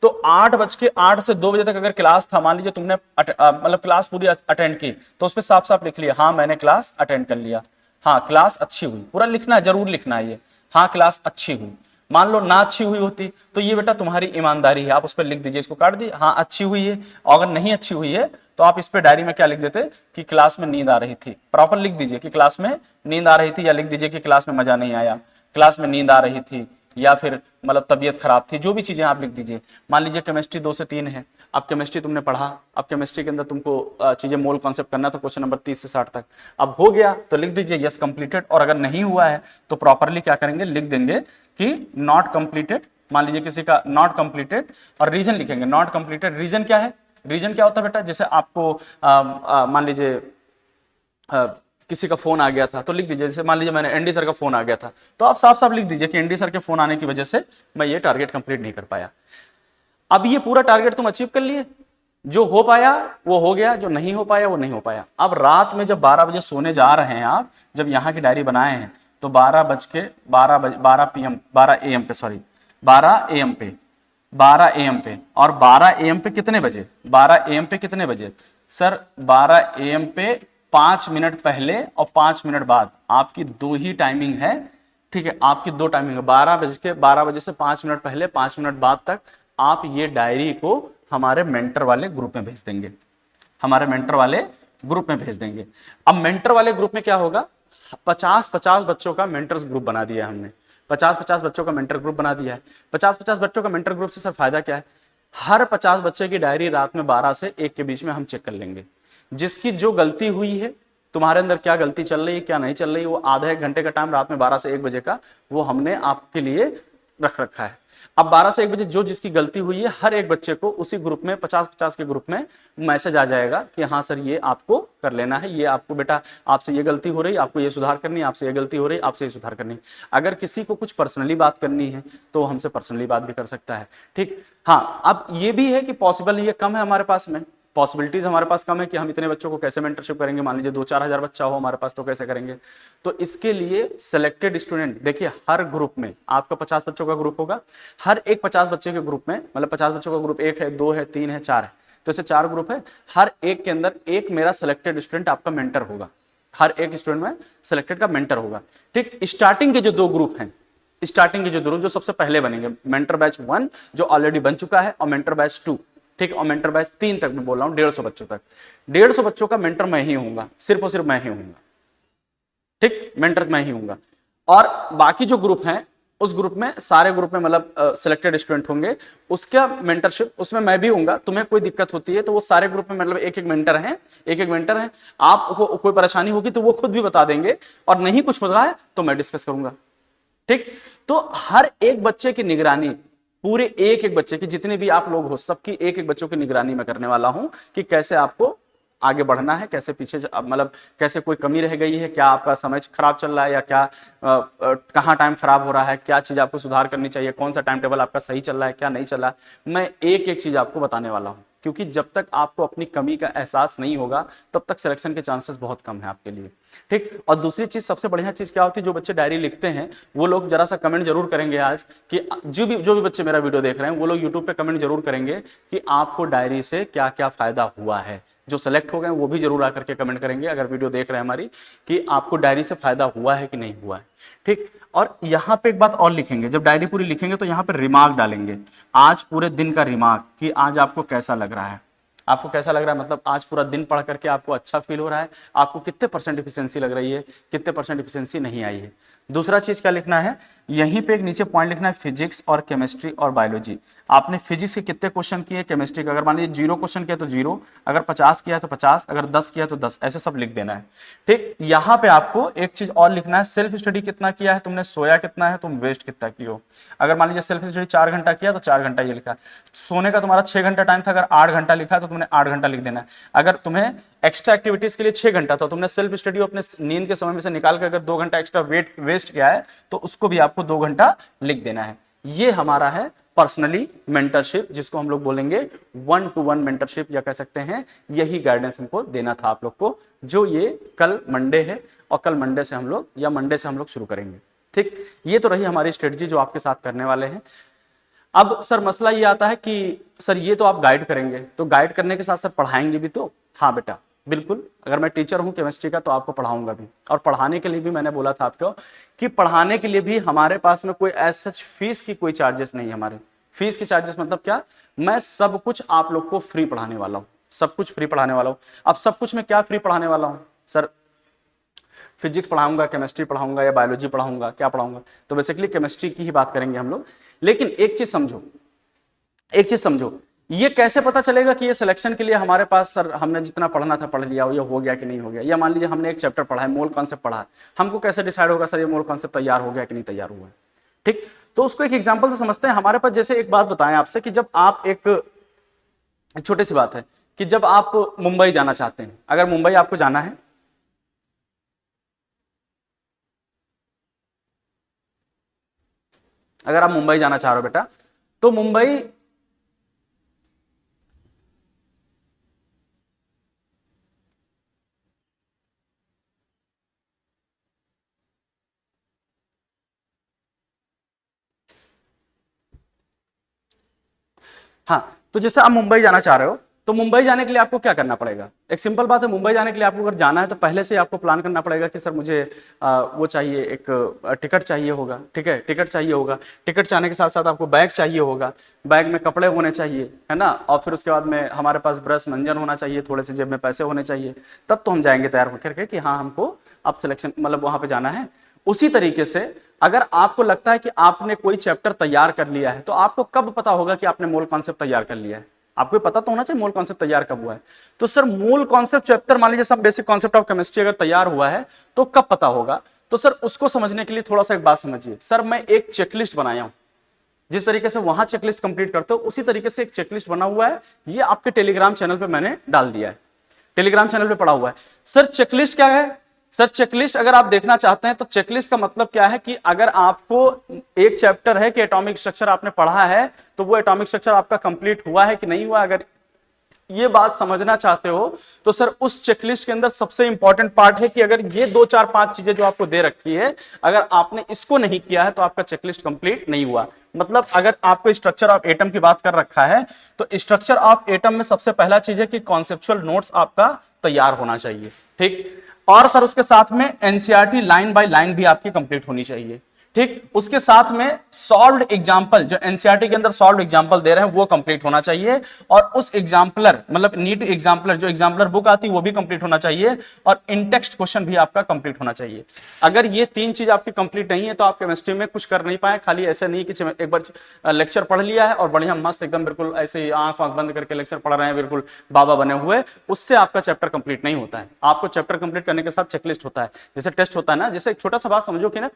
तो 8 से 2 बजे तक अगर क्लास था, मान लीजिए तुमने मतलब क्लास पूरी अटेंड की, तो उस पर साफ साफ लिख लिया, हाँ मैंने क्लास अटेंड कर लिया, हाँ क्लास अच्छी हुई, पूरा लिखना है, जरूर लिखना है ये, हाँ क्लास अच्छी हुई। मान लो ना अच्छी हुई होती तो ये बेटा तुम्हारी ईमानदारी है, आप उस पर लिख दीजिए, इसको काट दीजिए, हाँ अच्छी हुई है। और अगर नहीं अच्छी हुई है तो आप इस पे डायरी में क्या लिख देते कि क्लास में नींद आ रही थी, प्रॉपर लिख दीजिए कि क्लास में नींद आ रही थी, या लिख दीजिए कि क्लास में मजा नहीं आया, क्लास में नींद आ रही थी, या फिर मतलब तबीयत खराब थी, जो भी चीजें आप लिख दीजिए। मान लीजिए केमिस्ट्री 2 से 3 है, अब केमिस्ट्री तुमने पढ़ा, अब केमिस्ट्री के अंदर तुमको चीजें मोल कॉन्सेप्ट करना, तो क्वेश्चन नंबर 30 से 60 तक अब हो गया तो लिख दीजिए यस कंप्लीटेड, और अगर नहीं हुआ है तो प्रॉपरली क्या करेंगे, लिख देंगे कि नॉट कंप्लीटेड, मान लीजिए किसी का नॉट कंप्लीटेड, और रीजन लिखेंगे नॉट कंप्लीटेड। रीजन क्या है, रीजन क्या होता है बेटा, जैसे आपको मान लीजिए किसी का फोन आ गया था तो लिख दीजिए, जैसे मान लीजिए मैंने एनडी सर का फोन आ गया था, तो आप साफ साफ लिख दीजिए कि एनडी सर के फोन आने की वजह से मैं ये टारगेट कंप्लीट नहीं कर पाया। अब ये पूरा टारगेट तुम अचीव कर लिए, जो हो पाया वो हो गया, जो नहीं हो पाया वो नहीं हो पाया। अब रात में जब 12 बजे सोने जा रहे हैं आप, जब यहाँ की डायरी बनाए हैं तो 12 AM पे, सॉरी 12 AM पे, 12 AM पे, और 12 AM पे कितने बजे, 12 AM पे कितने बजे सर, 12 AM पे 5 मिनट पहले और 5 मिनट बाद, आपकी 2 ही टाइमिंग है। ठीक है, आपकी 2 टाइमिंग है, 12 बजे से 5 मिनट पहले 5 मिनट बाद तक आप ये डायरी को हमारे मेंटर वाले ग्रुप में भेज देंगे, हमारे मेंटर वाले ग्रुप में भेज देंगे। अब मेंटर वाले ग्रुप में क्या होगा, 50-50 बच्चों का मेंटर्स ग्रुप बना दिया है हमने, 50-50 बच्चों का मेंटर ग्रुप बना दिया है। 50-50 बच्चों का मेंटर ग्रुप से सर फायदा क्या है, हर 50 बच्चे की डायरी रात में 12 से 1 के बीच में हम चेक कर लेंगे, जिसकी जो गलती हुई है, तुम्हारे अंदर क्या गलती चल रही है क्या नहीं चल रही, वो आधा 1 घंटे का टाइम रात में 12 से 1 बजे का वो हमने आपके लिए रख रखा है। अब 12 से 1 बजे जो जिसकी गलती हुई है, हर एक बच्चे को उसी ग्रुप में 50-50 के ग्रुप में मैसेज आ जाएगा कि हाँ सर ये आपको कर लेना है, ये आपको बेटा आपसे ये गलती हो रही, आपको ये सुधार करनी है, आपसे ये गलती हो रही, आपसे ये सुधार करनी है। अगर किसी को कुछ पर्सनली बात करनी है तो हमसे पर्सनली बात भी कर सकता है। ठीक, हाँ अब ये भी है कि पॉसिबल ये कम है हमारे पास में, पॉसिबिलिटीज हमारे पास कम है कि हम इतने बच्चों को कैसे मेंटरशिप करेंगे, मान लीजिए 2-4 हजार बच्चा हो हमारे पास तो कैसे करेंगे। तो इसके लिए सिलेक्टेड स्टूडेंट, देखिए हर ग्रुप में आपका 50 बच्चों का ग्रुप होगा, हर एक 50 बच्चे के ग्रुप में, मतलब 50 बच्चों का ग्रुप 1 है 2 है 3 है 4 है, तो ऐसे 4 ग्रुप है, हर एक के अंदर एक मेरा सिलेक्टेड स्टूडेंट आपका मेंटर होगा, हर एक स्टूडेंट में सिलेक्टेड का मेंटर होगा। ठीक, स्टार्टिंग के जो 2 ग्रुप हैं, स्टार्टिंग के जो 2 ग्रुप जो सबसे पहले बनेंगे, मेंटर बैच 1 जो ऑलरेडी बन चुका है, और मेंटर बैच 2, ठीक, और मेंटर बैच 3 तक मैं बोल रहा हूं, 150 बच्चों तक, 150 बच्चों का मेंटर मैं ही हूंगा, सिर्फ और सिर्फ मैं ही हूंगा। ठीक, मेंटर मैं ही हूंगा, और बाकी जो ग्रुप हैं उस ग्रुप में, सारे ग्रुप में मतलब सिलेक्टेड स्टूडेंट होंगे, उसका मेंटरशिप उसमें मैं भी हूंगा। तुम्हें कोई दिक्कत होती है तो वो सारे ग्रुप में मतलब एक एक मेंटर हैं, एक एक मेंटर है, आपको कोई परेशानी होगी तो वो खुद भी बता देंगे, और नहीं कुछ होता है तो मैं डिस्कस करूंगा। ठीक। तो हर एक बच्चे की निगरानी, पूरे एक एक बच्चे की, जितने भी आप लोग हो सबकी एक एक बच्चों की निगरानी मैं करने वाला हूं कि कैसे आपको आगे बढ़ना है, कैसे पीछे मतलब कैसे कोई कमी रह गई है, क्या आपका समय खराब चल रहा है या क्या कहाँ टाइम खराब हो रहा है, क्या चीज आपको सुधार करनी चाहिए, कौन सा टाइम टेबल आपका सही चल रहा है क्या नहीं चल रहा है, मैं एक एक चीज आपको बताने वाला हूं। क्योंकि जब तक आपको अपनी कमी का एहसास नहीं होगा तब तक सिलेक्शन के चांसेस बहुत कम है आपके लिए। ठीक। और दूसरी चीज, सबसे बढ़िया चीज क्या होती है, जो बच्चे डायरी लिखते हैं वो लोग जरा सा कमेंट जरूर करेंगे आज कि जो भी बच्चे मेरा वीडियो देख रहे हैं वो लोग यूट्यूब पे कमेंट जरूर करेंगे कि आपको डायरी से क्या क्या फायदा हुआ है। जो सेलेक्ट हो गए वो भी जरूर आकर के कमेंट करेंगे अगर वीडियो देख रहे हैं हमारी, कि आपको डायरी से फायदा हुआ है कि नहीं हुआ है। ठीक। और यहाँ पे एक बात और लिखेंगे, जब डायरी पूरी लिखेंगे तो यहाँ पे रिमार्क डालेंगे, आज पूरे दिन का रिमार्क, कि आज आपको कैसा लग रहा है, आपको कैसा लग रहा है, मतलब आज पूरा दिन पढ़ करके आपको अच्छा फील हो रहा है, आपको कितने परसेंट इफिशिएंसी लग रही है, कितने परसेंट इफिशिएंसी नहीं आई है। दूसरा चीज क्या लिखना है, यहीं पे एक नीचे पॉइंट लिखना है, फिजिक्स और केमिस्ट्री और बायोलॉजी। आपने फिजिक्स के कितने क्वेश्चन किए, केमिस्ट्री का अगर मान लीजिए 0 क्वेश्चन किया तो 0, अगर 50 किया तो 50, अगर 10 किया तो 10, ऐसे सब लिख देना है। ठीक। यहाँ पे आपको एक चीज और लिखना है, सेल्फ स्टडी कितना किया है तुमने, सोया कितना है, तुम वेस्ट कितना किए हो। अगर मान लीजिए सेल्फ स्टडी 4 घंटा किया तो 4 घंटा ये लिखा, सोने का तुम्हारा 6 घंटा टाइम था, अगर 8 घंटा लिखा तो तुमने 8 घंटा लिख देना है। अगर तुम्हें एक्स्ट्रा एक्टिविटीज के लिए 6 घंटा था, तुमने सेल्फ स्टडी अपने नींद के समय में से निकाल कर अगर 2 घंटा एक्स्ट्रा वेस्ट किया है तो उसको भी आपको 2 घंटा लिख देना है। ये हमारा है पर्सनली मेंटरशिप, जिसको हम लोग बोलेंगे 1-to-1 मेंटरशिप या कह सकते हैं, यही गाइडेंस हमको देना था आप लोग को, जो ये कल मंडे है और कल मंडे से हम लोग शुरू करेंगे। ठीक। ये तो रही हमारी स्ट्रेटजी जो आपके साथ करने वाले हैं। अब सर मसला ये आता है कि सर ये तो आप गाइड करेंगे, तो गाइड करने के साथ सर पढ़ाएंगे भी तो? हाँ बेटा बिल्कुल, अगर मैं टीचर हूं केमिस्ट्री का तो आपको पढ़ाऊंगा भी, और पढ़ाने के लिए भी मैंने बोला था आपको कि पढ़ाने के लिए भी हमारे पास में कोई एज सच फीस की कोई चार्जेस नहीं है। हमारे फीस की चार्जेस मतलब क्या, मैं सब कुछ आप लोग को फ्री पढ़ाने वाला हूँ, सब कुछ फ्री पढ़ाने वाला हूँ। अब सब कुछ मैं क्या फ्री पढ़ाने वाला हूँ सर, फिजिक्स पढ़ाऊंगा, केमिस्ट्री पढ़ाऊंगा या बायोलॉजी पढ़ाऊंगा, क्या पढ़ाऊंगा, तो बेसिकली केमिस्ट्री की ही बात करेंगे हम लोग। लेकिन एक चीज समझो, ये कैसे पता चलेगा कि ये सिलेक्शन के लिए हमारे पास सर हमने जितना पढ़ना था पढ़ लिया, ये हो गया कि नहीं हो गया। या मान लीजिए हमने एक चैप्टर पढ़ा है, मोल कॉन्सेप्ट पढ़ा है, हमको कैसे डिसाइड होगा सर ये मोल कॉन्सेप्ट तैयार हो गया कि नहीं तैयार हुआ है। ठीक। तो उसको एक एग्जाम्पल से समझते हैं। हमारे पास जैसे एक बात बताएं आपसे कि जब आप एक छोटी सी बात है कि जब आप मुंबई जाना चाहते हैं, अगर मुंबई आपको जाना है, अगर आप मुंबई जाना चाह रहे हो बेटा, तो मुंबई हाँ, तो जैसे आप मुंबई जाना चाह रहे हो, तो मुंबई जाने के लिए आपको क्या करना पड़ेगा, एक सिंपल बात है, मुंबई जाने के लिए आपको अगर जाना है तो पहले से आपको प्लान करना पड़ेगा कि सर मुझे वो चाहिए, एक टिकट चाहिए होगा। ठीक है, टिकट चाहिए होगा, टिकट चाहने के साथ साथ आपको बैग चाहिए होगा, बैग में कपड़े होने चाहिए, है ना, और फिर उसके बाद में हमारे पास ब्रश मंजन होना चाहिए, थोड़े से जेब में पैसे होने चाहिए, तब तो हम जाएंगे तैयार होकर के कि हाँ हमको अब सिलेक्शन मतलब वहां पे जाना है। उसी तरीके से अगर आपको लगता है कि आपने कोई चैप्टर तैयार कर लिया है, तो आपको कब पता होगा कि आपने मोल कॉन्सेप्ट तैयार कर लिया है, आपको पता तो होना चाहिए मोल कॉन्सेप्ट तैयार कब हुआ है। तो सर मोल कॉन्सेप्ट चैप्टर मान लीजिए सब बेसिक कॉन्सेप्ट ऑफ केमिस्ट्री अगर तैयार हुआ है तो कब पता होगा, तो सर उसको समझने के लिए थोड़ा सा एक बात समझिए। सर मैं एक चेकलिस्ट बनाया हूं, जिस तरीके से वहां चेकलिस्ट कंप्लीट करते हो उसी तरीके से एक चेकलिस्ट बना हुआ है, ये आपके टेलीग्राम चैनल पे मैंने डाल दिया है, टेलीग्राम चैनल पे पड़ा हुआ है। सर चेकलिस्ट क्या है, सर चेकलिस्ट अगर आप देखना चाहते हैं तो चेकलिस्ट का मतलब क्या है कि अगर आपको एक चैप्टर है कि एटॉमिक स्ट्रक्चर आपने पढ़ा है, तो वो एटॉमिक स्ट्रक्चर आपका कंप्लीट हुआ है कि नहीं हुआ, अगर ये बात समझना चाहते हो तो सर उस चेकलिस्ट के अंदर सबसे इंपॉर्टेंट पार्ट है कि अगर ये 2 4 5 चीजें जो आपको दे रखी है, अगर आपने इसको नहीं किया है तो आपका चेकलिस्ट कंप्लीट नहीं हुआ। मतलब अगर आपको स्ट्रक्चर ऑफ एटम की बात कर रखा है तो स्ट्रक्चर ऑफ एटम में सबसे पहला चीज है कि कॉन्सेप्चुअल नोट्स आपका तैयार होना चाहिए। ठीक। और सर उसके साथ में एनसीईआरटी लाइन बाय लाइन भी आपकी कंप्लीट होनी चाहिए। ठीक। उसके साथ में सॉल्व्ड एग्जांपल, जो एनसीईआरटी के अंदर सॉल्व्ड एग्जांपल दे रहे हैं वो कंप्लीट होना चाहिए, और उस एग्जांपलर मतलब नीट एग्जांपलर जो एग्जांपलर बुक आती है वो भी कंप्लीट होना चाहिए, और इन टेक्स्ट क्वेश्चन भी आपका कंप्लीट होना चाहिए। अगर ये 3 चीज आपकी कंप्लीट नहीं है तो आप केमिस्ट्री में कुछ कर नहीं पाए। खाली ऐसे नहीं कि एक बार लेक्चर पढ़ लिया है और बढ़िया मस्त एकदम बिल्कुल ऐसे आंख बंद करके लेक्चर पढ़ रहे हैं बिल्कुल बाबा बने हुए, उससे आपका चैप्टर कंप्लीट नहीं होता है। आपको चैप्टर कंप्लीट करने के साथ चेकलिस्ट होता है, जैसे टेस्ट होता है ना, जैसे एक छोटा सा बात समझो कि ना,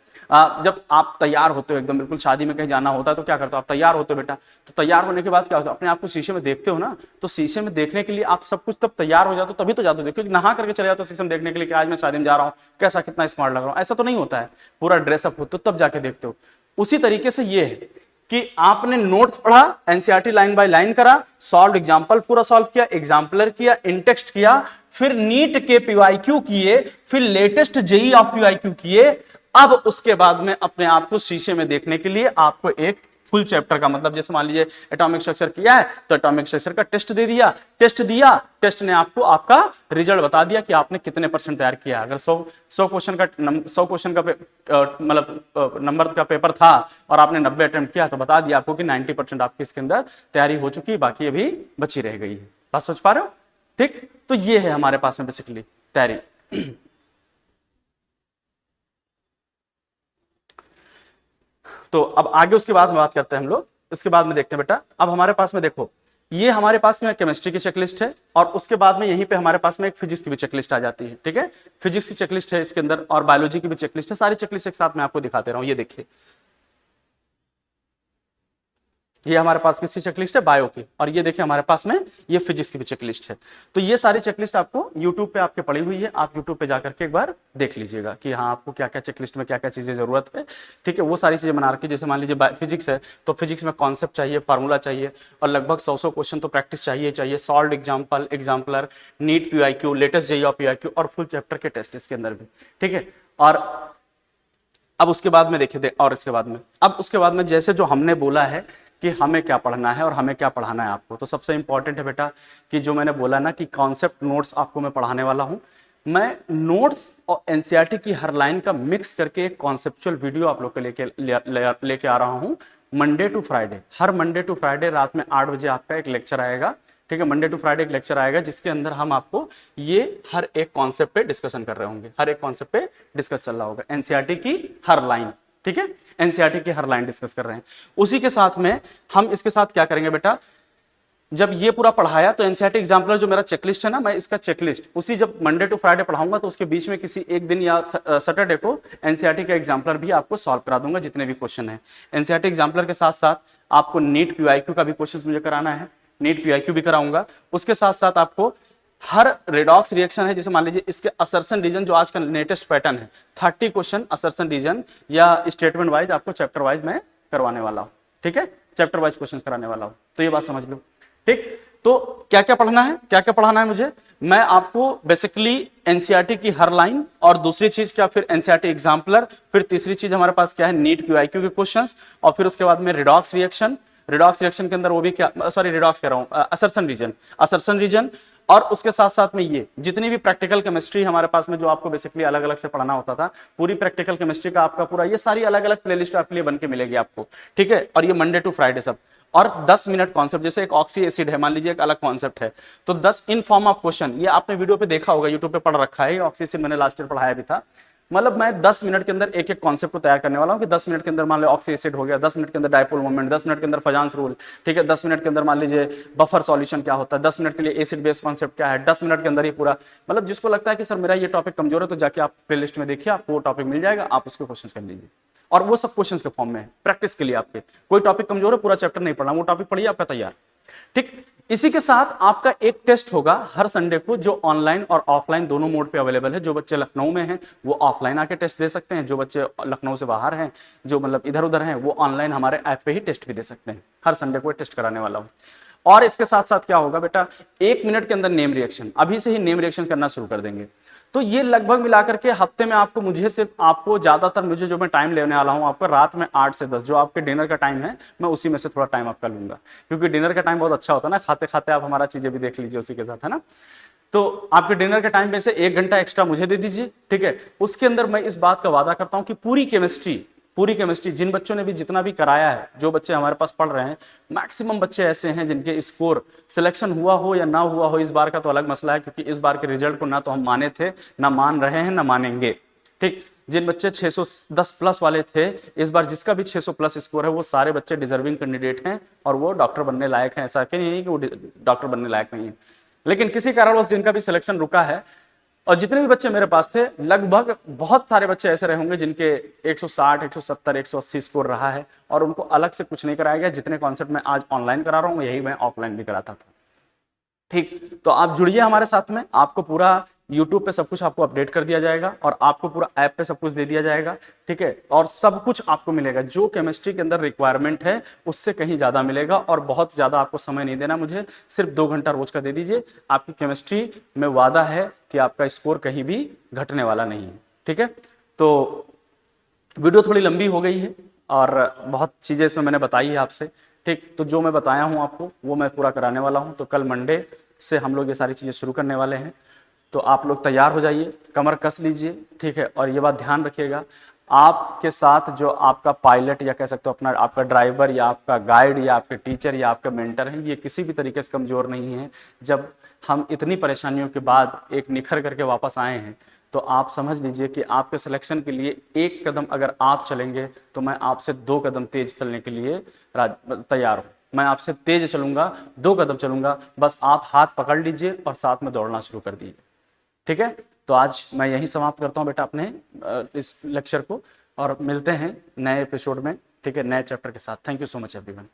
जब आप तैयार होते हो एकदम, बिल्कुल शादी में कहीं जाना होता है तो क्या करते हो आप, तैयार होते हो बेटा। तो तैयार होने के बाद क्या होता है, अपने आप को शीशे में देखते हो ना, तो शीशे में देखने के लिए आप सब कुछ तब तैयार हो जाते हो, तभी तो जाते हो देखो, नहा करके चले जाते हो शीशे में देखने के लिए कि आज मैं शादी में जा रहा हूँ, कैसा कितना स्मार्ट लग रहा हूँ, ऐसा तो नहीं होता है, पूरा ड्रेसअप होते हो तब जाके देखते हो। उसी तरीके से ये है कि आपने नोट्स पढ़ा, एनसीईआरटी लाइन बाय लाइन करा, सॉल्व एग्जांपल पूरा सॉल्व किया, एग्जाम्पलर किया, इंटेक्स्ट किया, फिर नीट के पीवाईक्यू किए, फिर लेटेस्ट जेई ऑफ पीवाईक्यू किए। अब उसके बाद में अपने आप को शीशे में देखने के लिए आपको एक फुल चैप्टर का, मतलब जैसे मान लीजिए एटॉमिक स्ट्रक्चर किया है तो एटॉमिक स्ट्रक्चर का टेस्ट दे दिया, टेस्ट दिया, टेस्ट ने आपको आपका रिजल्ट बता दिया कि आपने कितने परसेंट तैयार किया। अगर 100 क्वेश्चन का मतलब नंबर का पेपर था और आपने 90 अटेम्प्ट किया तो बता दिया आपको कि 90% आपकी इसके अंदर तैयारी हो चुकी है, बाकी अभी बची रह गई है। बात सोच पा रहे हो? ठीक, तो ये है हमारे पास में बेसिकली तैयारी। तो अब आगे उसके बाद में बात करते हैं हम लोग, उसके बाद में देखते हैं बेटा। अब हमारे पास में देखो, ये हमारे पास में केमिस्ट्री की चेकलिस्ट है और उसके बाद में यहीं पे हमारे पास में एक फिजिक्स की भी चेकलिस्ट आ जाती है। ठीक है, फिजिक्स की चेकलिस्ट है इसके अंदर और बायोलॉजी की भी चेकलिस्ट है, सारी चेकलिस्ट एक साथ मैं आपको दिखाते रहा हूं। ये देखिए, ये हमारे पास किसकी चेकलिस्ट है, बायो की, और ये देखिए हमारे पास में ये फिजिक्स की भी चेकलिस्ट है। तो ये सारी चेकलिस्ट आपको यूट्यूब पे आपके पड़ी हुई है, आप यूट्यूब पे जाकर के एक बार देख लीजिएगा कि हाँ आपको क्या क्या चेकलिस्ट में क्या क्या चीजें जरूरत है। ठीक है, वो सारी चीजें बना रखी, जैसे मान लीजिए फिजिक्स है तो फिजिक्स में कॉन्सेप्ट चाहिए, फार्मूला चाहिए और लगभग 100 क्वेश्चन तो प्रैक्टिस चाहिए, solve example, exemplar, NEET PYQ, latest JEE of PYQ और फुल चैप्टर के टेस्ट इसके अंदर भी। ठीक है, और अब उसके बाद में देखिए, और इसके बाद में अब उसके बाद में जैसे जो हमने बोला है कि हमें क्या पढ़ना है और हमें क्या पढ़ाना है आपको, तो सबसे इंपॉर्टेंट है बेटा कि जो मैंने बोला ना कि कॉन्सेप्ट नोट्स आपको मैं पढ़ाने वाला हूं। मैं नोट्स और एनसीईआरटी की हर लाइन का मिक्स करके एक कॉन्सेप्चुअल वीडियो आप लोग के लेके आ रहा हूं मंडे टू फ्राइडे। हर मंडे टू फ्राइडे रात में 8 बजे आपका एक लेक्चर आएगा। ठीक है, मंडे टू फ्राइडे एक लेक्चर आएगा जिसके अंदर हम आपको ये हर एक कॉन्सेप्ट पे डिस्कशन कर रहे होंगे, हर एक कॉन्सेप्ट पे डिस्कस चल रहा होगा, एनसीईआरटी की हर लाइन। ठीक है, एनसीईआरटी की हर लाइन डिस्कस कर रहे हैं। उसी के साथ में हम इसके साथ क्या करेंगे बेटा, जब ये पूरा पढ़ाया तो एनसीईआरटी एग्जाम्पलर जो मेरा चेकलिस्ट है ना, मैं इसका चेकलिस्ट उसी जब मंडे टू फ्राइडे पढ़ाऊंगा तो उसके बीच में किसी एक दिन या सैटरडे को एनसीईआरटी का एग्जाम्पलर भी आपको सॉल्व करा दूंगा जितने भी क्वेश्चन है। एनसीईआरटी एग्जाम्पलर के साथ साथ आपको नीट पीआईक्यू का भी क्वेश्चन मुझे कराना है, नीट पीआईक्यू भी कराऊंगा। उसके साथ साथ आपको हर रेडॉक्स रिएक्शन है, जैसे मान लीजिए इसके असर्शन रीजन जो आज का लेटेस्ट पैटर्न है, 30 क्वेश्चन असर्शन रीजन या स्टेटमेंट वाइज आपको चैप्टर वाइज मैं करवाने वाला हूं। ठीक है, चैप्टर वाइज क्वेश्चन कराने वाला हूं, तो ये बात समझ लो। ठीक, तो क्या क्या पढ़ना है, क्या क्या पढ़ाना है मुझे, मैं आपको बेसिकली एनसीईआरटी की हर लाइन और दूसरी चीज क्या, फिर एनसीईआरटी एग्जाम्पलर, फिर तीसरी चीज हमारे पास क्या है नीट पीआईक्यू के क्वेश्चंस, और फिर उसके बाद में रिडॉक्स रिएक्शन, रिडॉक्स रिएक्शन के अंदर वो भी क्या, सॉरी रिडॉक्स कह रहा हूं, असर्शन रीजन, और उसके साथ साथ में ये जितनी भी प्रैक्टिकल केमिस्ट्री हमारे पास में जो आपको बेसिकली अलग अलग से पढ़ना होता था, पूरी प्रैक्टिकल केमिस्ट्री का आपका पूरा ये सारी अलग अलग प्लेलिस्ट आपके लिए बन के मिलेगी आपको। ठीक है, और ये मंडे टू फ्राइडे सब, और 10 मिनट कॉन्सेप्ट, जैसे एक ऑक्सी एसिड है मान लीजिए, एक अलग कॉन्सेप्ट है, तो 10 इन फॉर्म ऑफ क्वेश्चन, ये आपने वीडियो पे देखा होगा, यूट्यूब पे पढ़ रखा है, ऑक्सी एसिड मैंने लास्ट ईयर पढ़ाया भी था। मतलब मैं 10 मिनट के अंदर एक एक कॉन्सेप्ट को तैयार करने वाला हूं कि 10 मिनट के अंदर मान लो ऑक्सी एसिड हो गया, 10 मिनट के अंदर डायपोल मोमेंट, 10 मिनट के अंदर फजांस रूल, ठीक है, 10 मिनट के अंदर मान लीजिए बफर सॉल्यूशन क्या होता है, 10 मिनट के लिए एसिड बेस कॉन्सेप्ट क्या है, 10 मिनट के अंदर ही पूरा, मतलब जिसको लगता है कि सर मेरा ये टॉपिक कमजोर है तो जाके आप प्लेलिस्ट में देखिए, आपको वो टॉपिक मिल जाएगा, आप उसको क्वेश्चन कर लीजिए, और वो सब क्वेश्चंस के फॉर्म में है प्रैक्टिस के लिए। आपके कोई टॉपिक कमजोर है, पूरा चैप्टर नहीं पढ़ना, वो टॉपिक पढ़िए, आपका तैयार। ठीक, इसी के साथ आपका एक टेस्ट होगा हर संडे को, जो ऑनलाइन और ऑफलाइन दोनों मोड पे अवेलेबल है। जो बच्चे लखनऊ में हैं वो ऑफलाइन आके टेस्ट दे सकते हैं, जो बच्चे लखनऊ से बाहर हैं, जो मतलब इधर उधर हैं, वो ऑनलाइन हमारे ऐप पे ही टेस्ट भी दे सकते हैं। हर संडे को टेस्ट कराने वाला हूं। और इसके साथ साथ क्या होगा बेटा, 1 मिनट के अंदर नेम रिएक्शन, अभी से ही नेम रिएक्शन करना शुरू कर देंगे। तो ये लगभग मिलाकर के हफ्ते में आपको, मुझे सिर्फ आपको ज्यादातर मुझे जो मैं टाइम लेने वाला हूं आपका रात में 8 से 10, जो आपके डिनर का टाइम है, मैं उसी में से थोड़ा टाइम आपका लूंगा, क्योंकि डिनर का टाइम बहुत अच्छा होता है ना, खाते खाते आप हमारा चीजें भी देख लीजिए उसी के साथ, है ना। तो आपके डिनर के टाइम में से 1 घंटा एक्स्ट्रा मुझे दे दीजिए। ठीक है, उसके अंदर मैं इस बात का वादा करता हूं कि पूरी केमिस्ट्री जिन बच्चों ने भी जितना भी कराया है, जो बच्चे हमारे पास पढ़ रहे हैं, मैक्सिमम बच्चे ऐसे हैं जिनके स्कोर सिलेक्शन हुआ हो या ना हुआ हो, इस बार का तो अलग मसला है, क्योंकि इस बार के रिजल्ट को ना तो हम माने थे, ना मान रहे हैं, ना मानेंगे। ठीक, जिन बच्चे 610 प्लस वाले थे, इस बार जिसका भी 600 प्लस स्कोर है, वो सारे बच्चे डिजर्विंग कैंडिडेट हैं और वो डॉक्टर बनने लायक हैं। ऐसा कि नहीं कि वो डॉक्टर बनने लायक नहीं है, लेकिन किसी कारणवश जिनका भी सिलेक्शन रुका है और जितने भी बच्चे मेरे पास थे, लगभग बहुत सारे बच्चे ऐसे रहे होंगे जिनके 160, 170, 180 स्कोर रहा है, और उनको अलग से कुछ नहीं कराया गया। जितने कॉन्सेप्ट मैं आज ऑनलाइन करा रहा हूँ यही मैं ऑफलाइन भी कराता था। ठीक, तो आप जुड़िए हमारे साथ में, आपको पूरा YouTube पे सब कुछ आपको अपडेट कर दिया जाएगा, और आपको पूरा ऐप पे सब कुछ दे दिया जाएगा। ठीक है, और सब कुछ आपको मिलेगा, जो केमिस्ट्री के अंदर रिक्वायरमेंट है उससे कहीं ज़्यादा मिलेगा। और बहुत ज़्यादा आपको समय नहीं देना मुझे, सिर्फ 2 घंटा रोज का दे दीजिए, आपकी केमिस्ट्री में वादा है कि आपका स्कोर कहीं भी घटने वाला नहीं है। ठीक है, तो वीडियो थोड़ी लंबी हो गई है और बहुत चीज़ें इसमें मैंने बताई है आपसे। ठीक, तो जो मैं बताया हूँ आपको वो मैं पूरा कराने वाला हूँ। तो कल मंडे से हम लोग ये सारी चीज़ें शुरू करने वाले हैं। तो आप लोग तैयार हो जाइए, कमर कस लीजिए। ठीक है, और ये बात ध्यान रखिएगा, आपके साथ जो आपका पायलट या कह सकते हो अपना आपका ड्राइवर या आपका गाइड या आपके टीचर या आपके मेंटर हैं, ये किसी भी तरीके से कमज़ोर नहीं है। जब हम इतनी परेशानियों के बाद एक निखर करके वापस आए हैं, तो आप समझ लीजिए कि आपके सिलेक्शन के लिए एक कदम अगर आप चलेंगे तो मैं आपसे 2 कदम तेज चलने के लिए तैयार हूँ। मैं आपसे तेज चलूंगा, 2 कदम चलूंगा, बस आप हाथ पकड़ लीजिए और साथ में दौड़ना शुरू कर दीजिए। ठीक है, तो आज मैं यहीं समाप्त करता हूँ बेटा अपने इस लेक्चर को, और मिलते हैं नए एपिसोड में। ठीक है, नए चैप्टर के साथ। Thank you so much everyone.